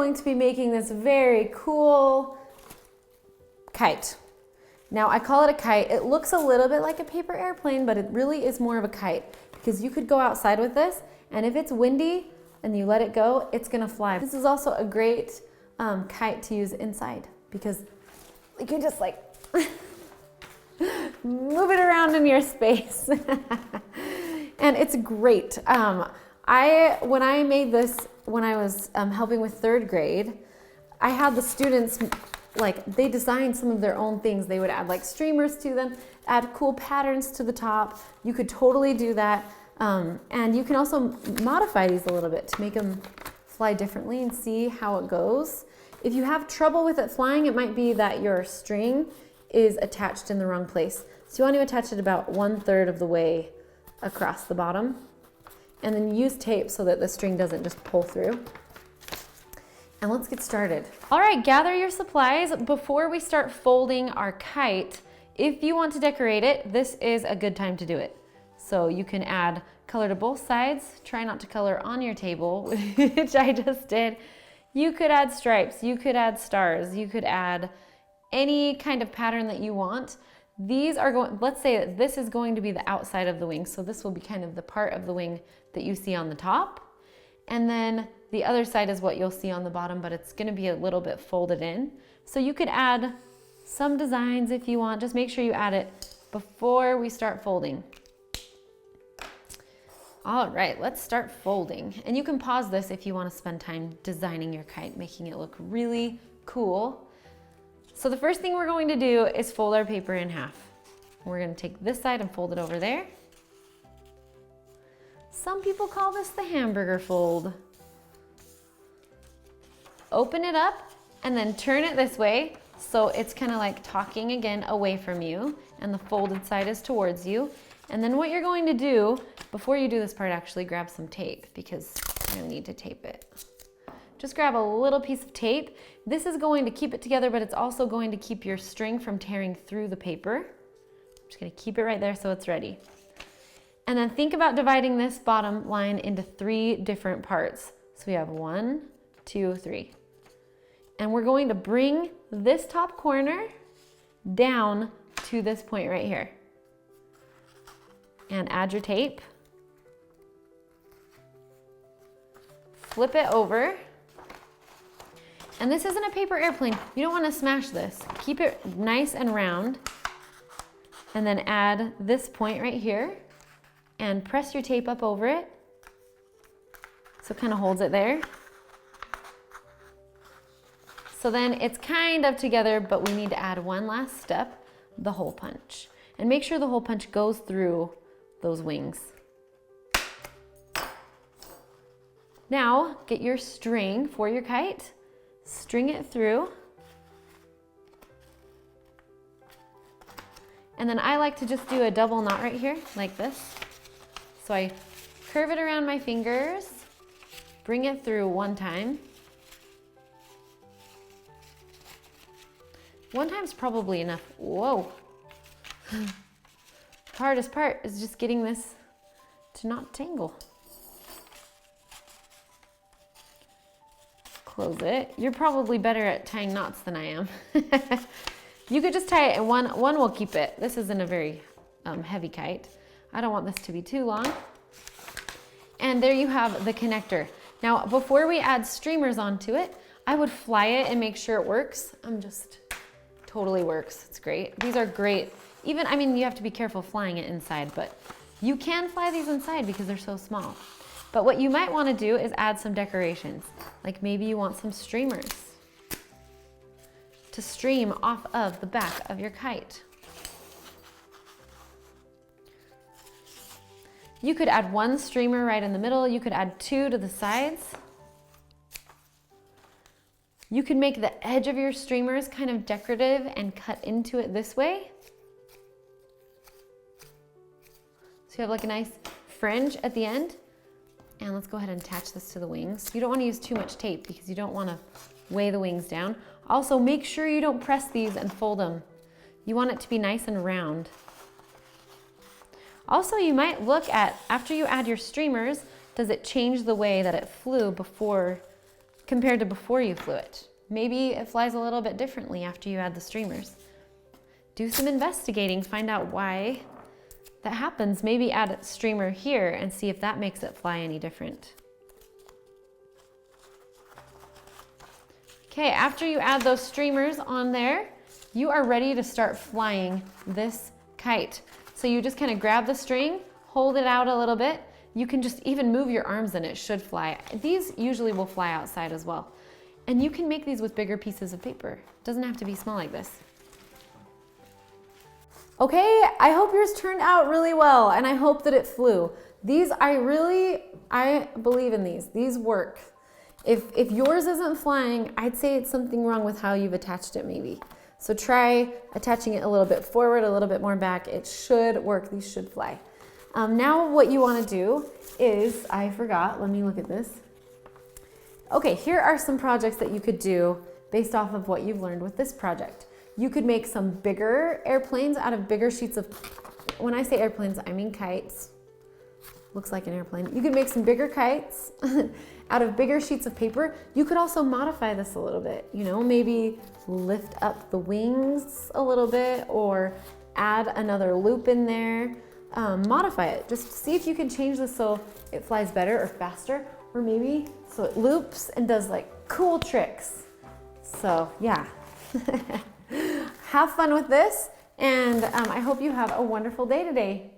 going to be making this very cool kite. Now I call it a kite. It looks a little bit like a paper airplane, but it really is more of a kite because you could go outside with this, and if it's windy and you let it go, it's gonna fly. This is also a great kite to use inside because you can just like move it around in your space. And it's great. When I made this, when I was helping with 3rd grade, I had the students, like, they designed some of their own things. They would add like streamers to them, add cool patterns to the top. You could totally do that. And you can also modify these a little bit to make them fly differently and see how it goes. If you have trouble with it flying, it might be that your string is attached in the wrong place. So you want to attach it about 1/3 of the way across the bottom. And then use tape so that the string doesn't just pull through. And let's get started. All right, gather your supplies. Before we start folding our kite, if you want to decorate it, this is a good time to do it. So you can add color to both sides. Try not to color on your table, which I just did. You could add stripes, you could add stars, you could add any kind of pattern that you want. These are going, let's say that this is going to be the outside of the wing. So this will be kind of the part of the wing that you see on the top. And then the other side is what you'll see on the bottom, but it's gonna be a little bit folded in. So you could add some designs if you want. Just make sure you add it before we start folding. All right, let's start folding. And you can pause this if you want to spend time designing your kite, making it look really cool. So the first thing we're going to do is fold our paper in half. We're going to take this side and fold it over there. Some people call this the hamburger fold. Open it up and then turn it this way so it's kind of like talking again away from you and the folded side is towards you. And then what you're going to do, before you do this part, actually grab some tape because you're going to need to tape it. Just grab a little piece of tape. This is going to keep it together, but it's also going to keep your string from tearing through the paper. I'm just going to keep it right there so it's ready. And then think about dividing this bottom line into 3 different parts. So we have 1, 2, 3. And we're going to bring this top corner down to this point right here. And add your tape. Flip it over. And this isn't a paper airplane. You don't want to smash this. Keep it nice and round. And then add this point right here. And press your tape up over it. So it kind of holds it there. So then it's kind of together, but we need to add one last step, the hole punch. And make sure the hole punch goes through those wings. Now get your string for your kite, string it through, and then I like to just do a double knot right here like this. So I curve it around my fingers, bring it through one time. One time's probably enough. Whoa. Hardest part is just getting this to not tangle. Close it. You're probably better at tying knots than I am. You could just tie it and one will keep it. This isn't a very heavy kite. I don't want this to be too long. And there you have the connector. Now, before we add streamers onto it, I would fly it and make sure it works. Totally works. It's great. These are great. Even, I mean, you have to be careful flying it inside, but you can fly these inside because they're so small. But what you might want to do is add some decorations. Like maybe you want some streamers to stream off of the back of your kite. You could add one streamer right in the middle. You could add 2 to the sides. You could make the edge of your streamers kind of decorative and cut into it this way. So you have like a nice fringe at the end. And let's go ahead and attach this to the wings. You don't want to use too much tape because you don't want to weigh the wings down. Also, make sure you don't press these and fold them. You want it to be nice and round. Also, you might look at, after you add your streamers, does it change the way that it flew before compared to before you flew it. Maybe it flies a little bit differently after you add the streamers. Do some investigating, find out why that happens. Maybe add a streamer here and see if that makes it fly any different. Okay, after you add those streamers on there, you are ready to start flying this kite. So you just kind of grab the string, hold it out a little bit. You can just even move your arms and it should fly. These usually will fly outside as well. And you can make these with bigger pieces of paper. It doesn't have to be small like this. Okay, I hope yours turned out really well and I hope that it flew. These, I believe in these. These work. If yours isn't flying, I'd say it's something wrong with how you've attached it maybe. So try attaching it a little bit forward, a little bit more back. It should work, these should fly. Now what you wanna do is, I forgot, let me look at this. Okay, here are some projects that you could do based off of what you've learned with this project. You could make some bigger airplanes out of bigger sheets of, when I say airplanes, I mean kites. Looks like an airplane. You could make some bigger kites out of bigger sheets of paper. You could also modify this a little bit, you know, maybe lift up the wings a little bit or add another loop in there. Modify it. Just see if you can change this so it flies better or faster, or maybe so it loops and does like cool tricks. So yeah, have fun with this, and I hope you have a wonderful day today.